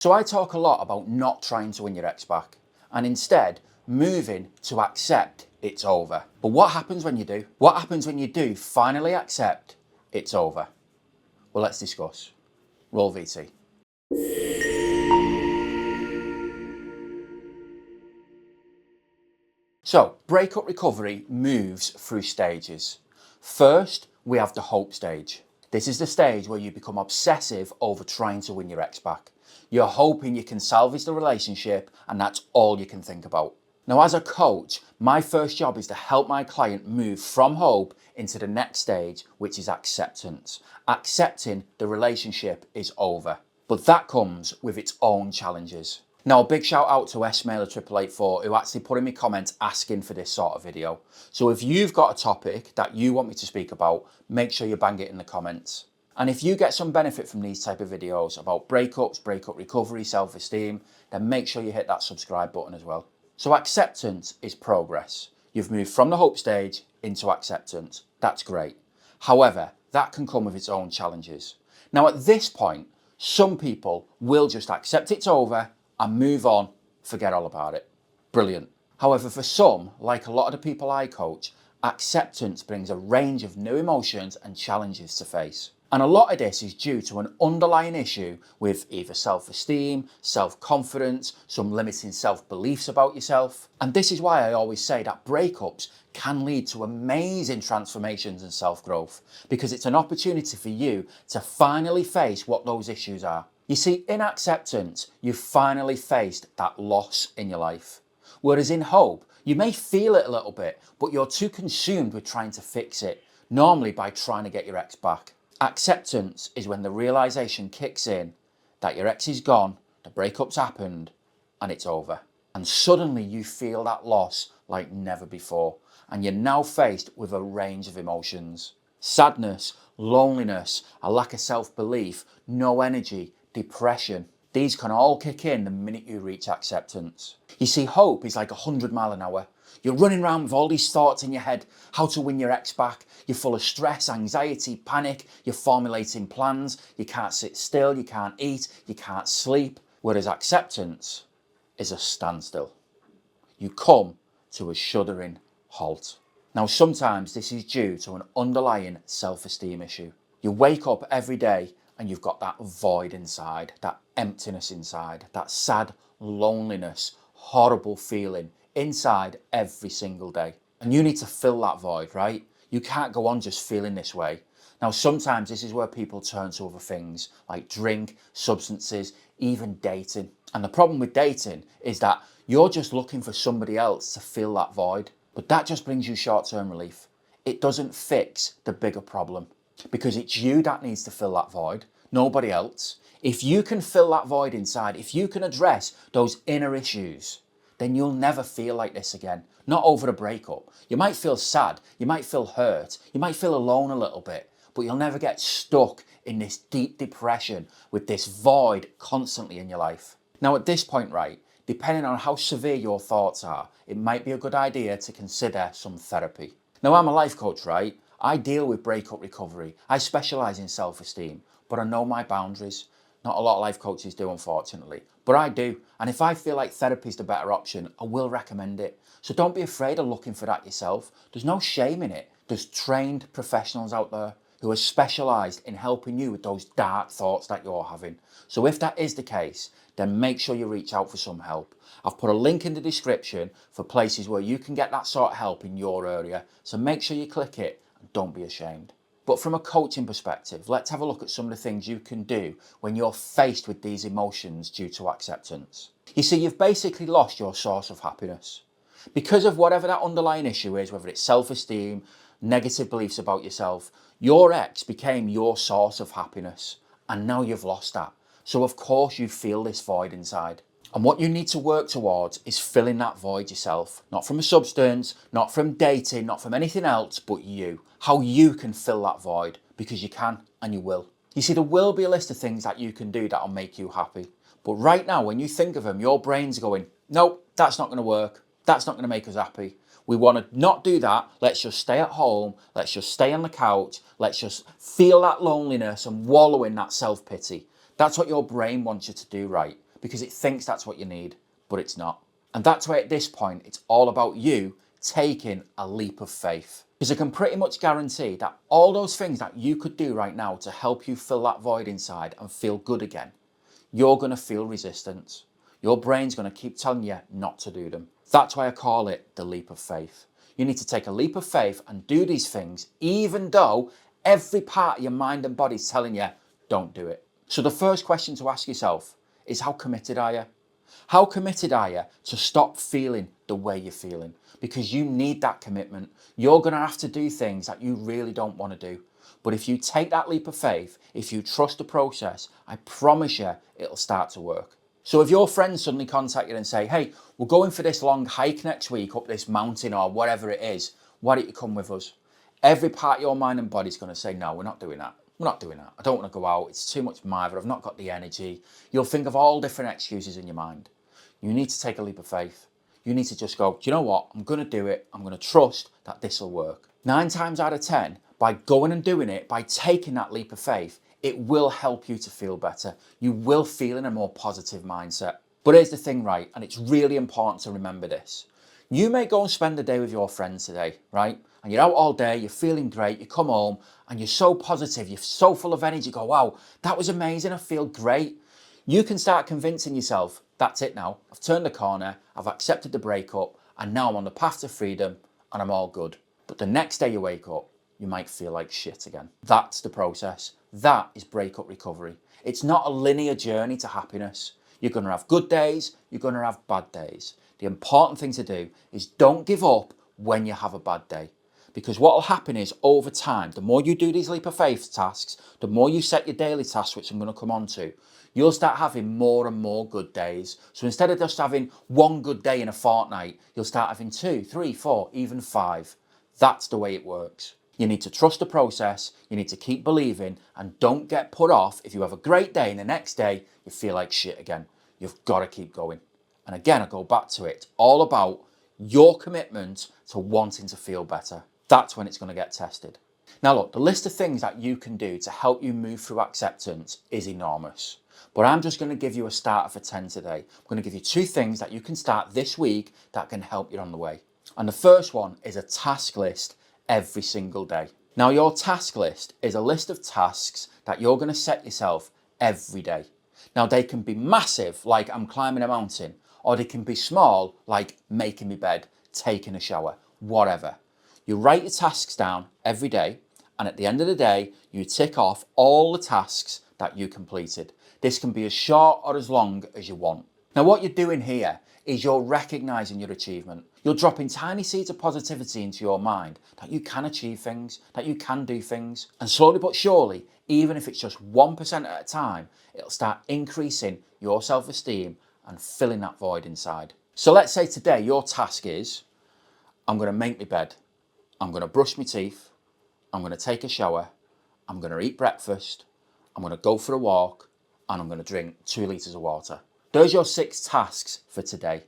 So I talk a lot about not trying to win your ex back and instead moving to accept it's over. But what happens when you do? What happens when you do finally accept it's over? Well, let's discuss. Roll VT. So, breakup recovery moves through stages. First, we have the hope stage. This is the stage where you become obsessive over trying to win your ex back. You're hoping you can salvage the relationship and that's all you can think about. Now, as a coach, my first job is to help my client move from hope into the next stage, which is acceptance. Accepting the relationship is over. But that comes with its own challenges. Now, a big shout out to smailer8884 who actually put in me comments asking for this sort of video. So if you've got a topic that you want me to speak about, make sure you bang it in the comments. And if you get some benefit from these type of videos about breakups, breakup recovery, self-esteem, then make sure you hit that subscribe button as well. So acceptance is progress. You've moved from the hope stage into acceptance. That's great. However, that can come with its own challenges. Now at this point, some people will just accept it's over and move on, forget all about it. Brilliant. However, for some, like a lot of the people I coach, acceptance brings a range of new emotions and challenges to face. And a lot of this is due to an underlying issue with either self-esteem, self-confidence, some limiting self-beliefs about yourself. And this is why I always say that breakups can lead to amazing transformations and self-growth, because it's an opportunity for you to finally face what those issues are. You see, in acceptance, you've finally faced that loss in your life. Whereas in hope, you may feel it a little bit, but you're too consumed with trying to fix it, normally by trying to get your ex back. Acceptance is when the realization kicks in that your ex is gone, the breakup's happened, and it's over. And suddenly you feel that loss like never before, and you're now faced with a range of emotions. Sadness, loneliness, a lack of self-belief, no energy, depression. These can all kick in the minute you reach acceptance. You see, hope is like 100 miles an hour. You're running around with all these thoughts in your head, how to win your ex back. You're full of stress, anxiety, panic. You're formulating plans. You can't sit still, you can't eat, you can't sleep. Whereas acceptance is a standstill. You come to a shuddering halt. Now, sometimes this is due to an underlying self-esteem issue. You wake up every day and you've got that void inside, that emptiness inside, that sad loneliness, horrible feeling inside every single day. And you need to fill that void, right? You can't go on just feeling this way. Now, sometimes this is where people turn to other things like drink, substances, even dating. And the problem with dating is that you're just looking for somebody else to fill that void. But that just brings you short-term relief. It doesn't fix the bigger problem, because it's you that needs to fill that void, nobody else. If you can fill that void inside, if you can address those inner issues, then you'll never feel like this again. Not over a breakup. You might feel sad, you might feel hurt, you might feel alone a little bit, but you'll never get stuck in this deep depression with this void constantly in your life. Now at this point, right, depending on how severe your thoughts are, it might be a good idea to consider some therapy. Now, I'm a life coach, right? I deal with breakup recovery. I specialise in self-esteem, but I know my boundaries. Not a lot of life coaches do, unfortunately, but I do. And if I feel like therapy is the better option, I will recommend it. So don't be afraid of looking for that yourself. There's no shame in it. There's trained professionals out there who are specialised in helping you with those dark thoughts that you're having. So if that is the case, then make sure you reach out for some help. I've put a link in the description for places where you can get that sort of help in your area. So make sure you click it and don't be ashamed. But from a coaching perspective, let's have a look at some of the things you can do when you're faced with these emotions due to acceptance. You see, you've basically lost your source of happiness. Because of whatever that underlying issue is, whether it's self-esteem, negative beliefs about yourself, your ex became your source of happiness, and now you've lost that. So of course you feel this void inside. And what you need to work towards is filling that void yourself. Not from a substance, not from dating, not from anything else, but you. How you can fill that void, because you can and you will. You see, there will be a list of things that you can do that will make you happy. But right now, when you think of them, your brain's going, nope, that's not going to work. That's not going to make us happy. We want to not do that. Let's just stay at home. Let's just stay on the couch. Let's just feel that loneliness and wallow in that self-pity. That's what your brain wants you to do, right? because it thinks that's what you need, but it's not. And that's why at this point, it's all about you taking a leap of faith. Because I can pretty much guarantee that all those things that you could do right now to help you fill that void inside and feel good again, you're going to feel resistance. Your brain's going to keep telling you not to do them. That's why I call it the leap of faith. You need to take a leap of faith and do these things, even though every part of your mind and body is telling you, don't do it. So the first question to ask yourself is, how committed are you? How committed are you to stop feeling the way you're feeling? Because you need that commitment. You're going to have to do things that you really don't want to do. But if you take that leap of faith, if you trust the process, I promise you it'll start to work. So if your friends suddenly contact you and say, hey, we're going for this long hike next week up this mountain or whatever it is, why don't you come with us? Every part of your mind and body is going to say, no, we're not doing that. We're not doing that. I don't want to go out. It's too much mither. I've not got the energy. You'll think of all different excuses in your mind. You need to take a leap of faith. You need to just go, do you know what? I'm going to do it. I'm going to trust that this will work. 9 times out of 10, by going and doing it, by taking that leap of faith, it will help you to feel better. You will feel in a more positive mindset. But here's the thing, right? And it's really important to remember this. You may go and spend the day with your friends today, right? And you're out all day, you're feeling great, you come home and you're so positive, you're so full of energy, you go, wow, that was amazing, I feel great. You can start convincing yourself, that's it now, I've turned the corner, I've accepted the breakup, and now I'm on the path to freedom and I'm all good. But the next day you wake up, you might feel like shit again. That's the process. That is breakup recovery. It's not a linear journey to happiness. You're going to have good days, you're going to have bad days. The important thing to do is don't give up when you have a bad day. Because what will happen is, over time, the more you do these leap of faith tasks, the more you set your daily tasks, which I'm going to come on to, you'll start having more and more good days. So instead of just having one good day in a fortnight, you'll start having 2, 3, 4, even 5. That's the way it works. You need to trust the process, you need to keep believing, and don't get put off if you have a great day and the next day you feel like shit again. You've got to keep going. And again, I go back to it, it's all about your commitment to wanting to feel better. That's when it's going to get tested. Now look, the list of things that you can do to help you move through acceptance is enormous. But I'm just going to give you a starter for 10 today. I'm going to give you 2 things that you can start this week that can help you on the way. And the first one is a task list every single day. Now your task list is a list of tasks that you're going to set yourself every day. Now they can be massive, like I'm climbing a mountain, or they can be small, like making my bed, taking a shower, whatever. You write your tasks down every day, and at the end of the day, you tick off all the tasks that you completed. This can be as short or as long as you want. Now what you're doing here is you're recognizing your achievement. You're dropping tiny seeds of positivity into your mind that you can achieve things, that you can do things. And slowly but surely, even if it's just 1% at a time, it'll start increasing your self-esteem and filling that void inside. So let's say today your task is, I'm going to make my bed, I'm going to brush my teeth, I'm going to take a shower, I'm going to eat breakfast, I'm going to go for a walk, and I'm going to drink 2 litres of water. Those are your 6 tasks for today.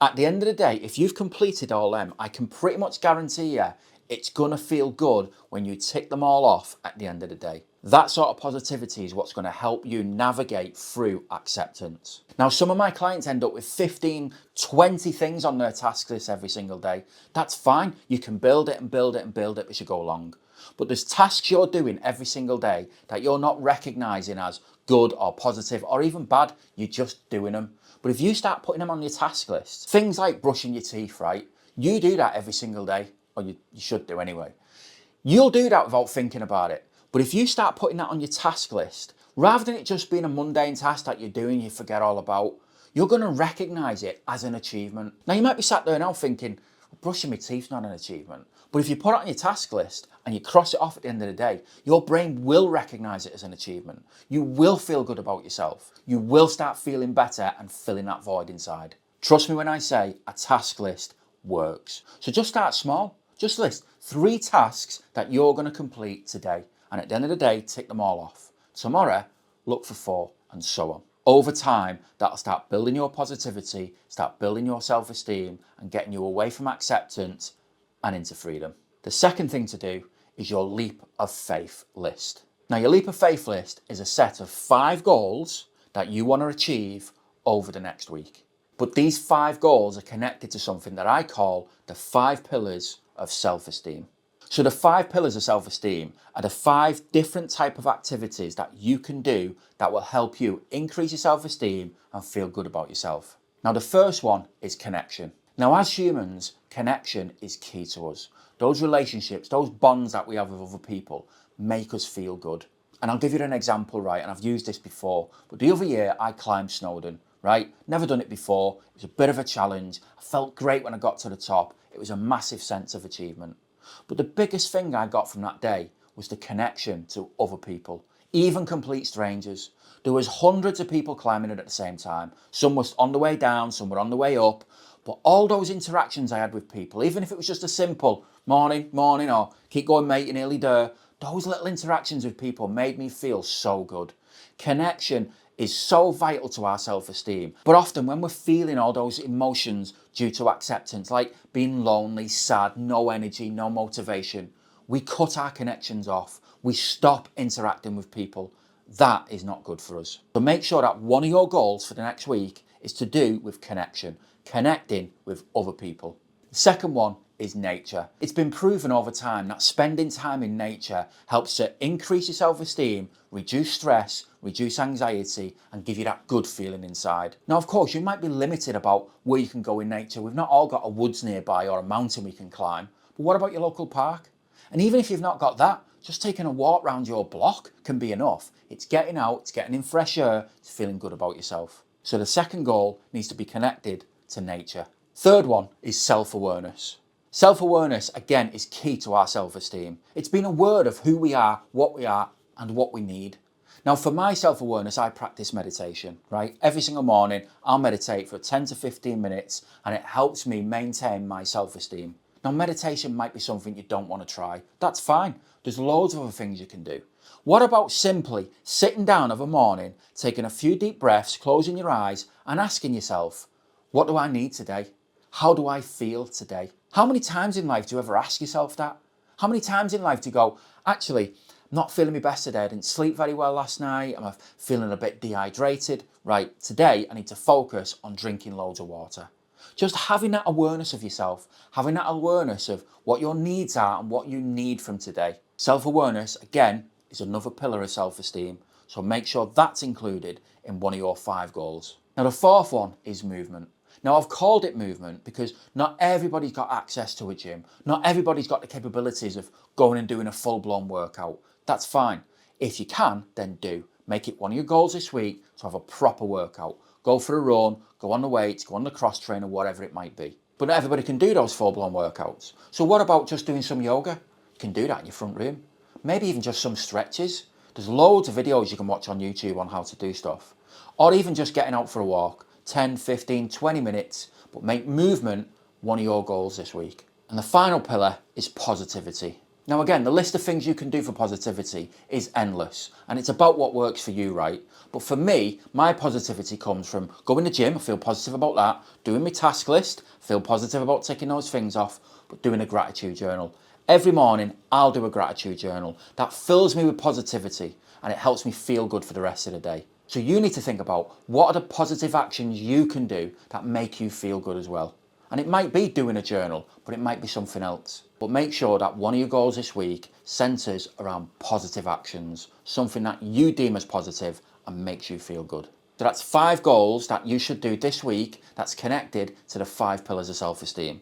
At the end of the day, if you've completed all them, I can pretty much guarantee you it's going to feel good when you tick them all off at the end of the day. That sort of positivity is what's going to help you navigate through acceptance. Now, some of my clients end up with 15, 20 things on their task list every single day. That's fine. You can build it and build it and build it as you go along. But there's tasks you're doing every single day that you're not recognizing as good or positive or even bad. You're just doing them. But if you start putting them on your task list, things like brushing your teeth, right? You do that every single day, or you should do anyway. You'll do that without thinking about it. But if you start putting that on your task list, rather than it just being a mundane task that you're doing, you forget all about, you're going to recognize it as an achievement. Now, you might be sat there now thinking, brushing my teeth's not an achievement. But if you put it on your task list and you cross it off at the end of the day, your brain will recognize it as an achievement. You will feel good about yourself. You will start feeling better and filling that void inside. Trust me when I say a task list works. So just start small. Just list 3 tasks that you're going to complete today. And at the end of the day, tick them all off. Tomorrow, look for 4, and so on. Over time, that'll start building your positivity, start building your self-esteem, and getting you away from acceptance and into freedom. The second thing to do is your leap of faith list. Now, your leap of faith list is a set of 5 goals that you want to achieve over the next week. But these 5 goals are connected to something that I call the 5 pillars of self-esteem. So the 5 pillars of self-esteem are the 5 different type of activities that you can do that will help you increase your self-esteem and feel good about yourself. Now the first one is connection. Now as humans, connection is key to us. Those relationships, those bonds that we have with other people make us feel good. And I'll give you an example, right? And I've used this before, but the other year I climbed Snowdon, right? Never done it before. It was a bit of a challenge. I felt great when I got to the top. It was a massive sense of achievement. But the biggest thing I got from that day was the connection to other people, even complete strangers. There was hundreds of people climbing it at the same time. Some were on the way down, some were on the way up. But all those interactions I had with people, even if it was just a simple morning, or keep going mate, you're nearly there, those little interactions with people made me feel so good. Connection is so vital to our self-esteem. But often when we're feeling all those emotions due to acceptance, like being lonely, sad, no energy, no motivation, we cut our connections off. We stop interacting with people. That is not good for us. So make sure that one of your goals for the next week is to do with connection, connecting with other people. The second one is nature. It's been proven over time that spending time in nature helps to increase your self-esteem, reduce stress, reduce anxiety, and give you that good feeling inside. Now, of course, you might be limited about where you can go in nature. We've not all got a woods nearby or a mountain we can climb, but what about your local park? And even if you've not got that, just taking a walk around your block can be enough. It's getting out, it's getting in fresh air, it's feeling good about yourself. So the second goal needs to be connected to nature. Third one is self-awareness. Self-awareness, again, is key to our self-esteem. It's being aware of who we are, and what we need. Now, for my self-awareness, I practice meditation, right? Every single morning, I'll meditate for 10 to 15 minutes, and it helps me maintain my self-esteem. Now, meditation might be something you don't want to try. That's fine. There's loads of other things you can do. What about simply sitting down of a morning, taking a few deep breaths, closing your eyes, and asking yourself, what do I need today? How do I feel today? How many times in life do you ever ask yourself that? How many times in life do you go, actually, I'm not feeling my best today. I didn't sleep very well last night. I'm feeling a bit dehydrated. Right, today I need to focus on drinking loads of water. Just having that awareness of yourself, having that awareness of what your needs are and what you need from today. Self-awareness, again, is another pillar of self-esteem. So make sure that's included in one of your 5 goals. Now the fourth one is movement. Now I've called it movement because not everybody's got access to a gym. Not everybody's got the capabilities of going and doing a full-blown workout. That's fine. If you can, then do. Make it one of your goals this week to have a proper workout. Go for a run, go on the weights, go on the cross trainer, whatever it might be. But not everybody can do those full-blown workouts. So what about just doing some yoga? You can do that in your front room. Maybe even just some stretches. There's loads of videos you can watch on YouTube on how to do stuff. Or even just getting out for a walk. 10, 15, 20 minutes, but make movement one of your goals this week. And the final pillar is positivity. Now again, the list of things you can do for positivity is endless, and it's about what works for you, right? But for me, my positivity comes from going to the gym, I feel positive about that, doing my task list, I feel positive about ticking those things off, but doing a gratitude journal. Every morning, I'll do a gratitude journal. That fills me with positivity, and it helps me feel good for the rest of the day. So you need to think about what are the positive actions you can do that make you feel good as well. And it might be doing a journal, but it might be something else. But make sure that one of your goals this week centres around positive actions, something that you deem as positive and makes you feel good. So that's 5 goals that you should do this week that's connected to the 5 pillars of self-esteem.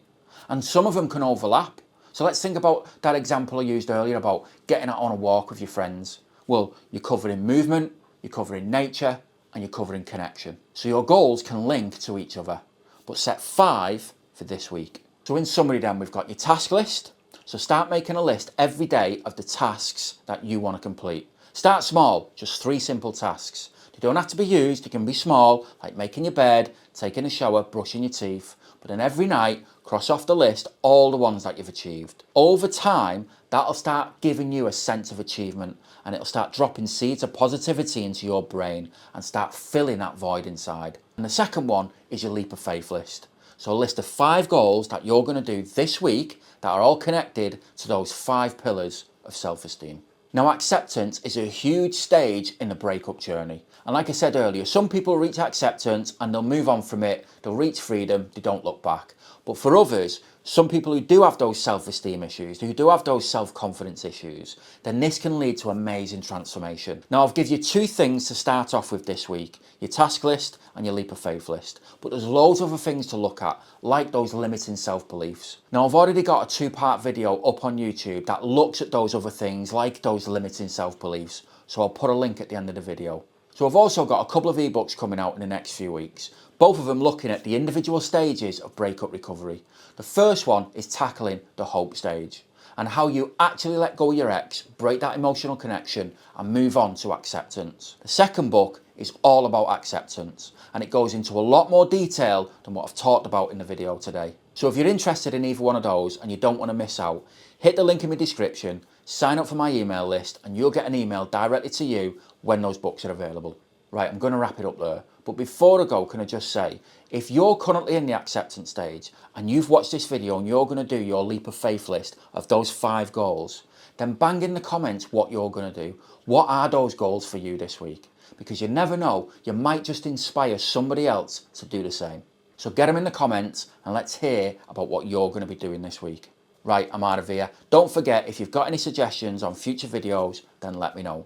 And some of them can overlap. So let's think about that example I used earlier about getting out on a walk with your friends. Well, you're covering movement, you're covering nature, and you're covering connection. So your goals can link to each other, but set 5 for this week. So in summary then, we've got your task list. So start making a list every day of the tasks that you want to complete. Start small, just 3 simple tasks. They don't have to be huge, they can be small, like making your bed, taking a shower, brushing your teeth. But then every night, cross off the list all the ones that you've achieved. Over time, that'll start giving you a sense of achievement, and it'll start dropping seeds of positivity into your brain and start filling that void inside. And the second one is your leap of faith list. So a list of 5 goals that you're going to do this week that are all connected to those 5 pillars of self-esteem. Now, acceptance is a huge stage in the breakup journey. And like I said earlier, some people reach acceptance and they'll move on from it, they'll reach freedom, they don't look back. But for others, some people who do have those self-esteem issues, who do have those self-confidence issues, then this can lead to amazing transformation. Now, I'll give you two things to start off with this week: your task list and your leap of faith list. But there's loads of other things to look at, like those limiting self-beliefs. Now, I've already got a two-part video up on YouTube that looks at those other things, like those limiting self-beliefs. So I'll put a link at the end of the video. So I've also got a couple of ebooks coming out in the next few weeks, both of them looking at the individual stages of breakup recovery. The first one is tackling the hope stage and how you actually let go of your ex, break that emotional connection and move on to acceptance. The second book is all about acceptance and it goes into a lot more detail than what I've talked about in the video today. So if you're interested in either one of those and you don't want to miss out, hit the link in my description, sign up for my email list and you'll get an email directly to you when those books are available. Right, I'm going to wrap it up there. But before I go, can I just say, if you're currently in the acceptance stage and you've watched this video and you're going to do your leap of faith list of those 5 goals, then bang in the comments what you're going to do. What are those goals for you this week? Because you never know, you might just inspire somebody else to do the same. So get them in the comments and let's hear about what you're going to be doing this week. Right, I'm out of here. Don't forget, if you've got any suggestions on future videos, then let me know.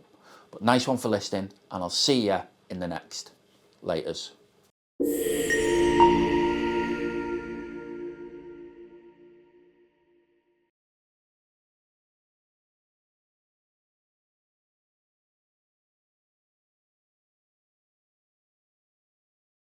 But nice one for listening and I'll see you in the next. Laters.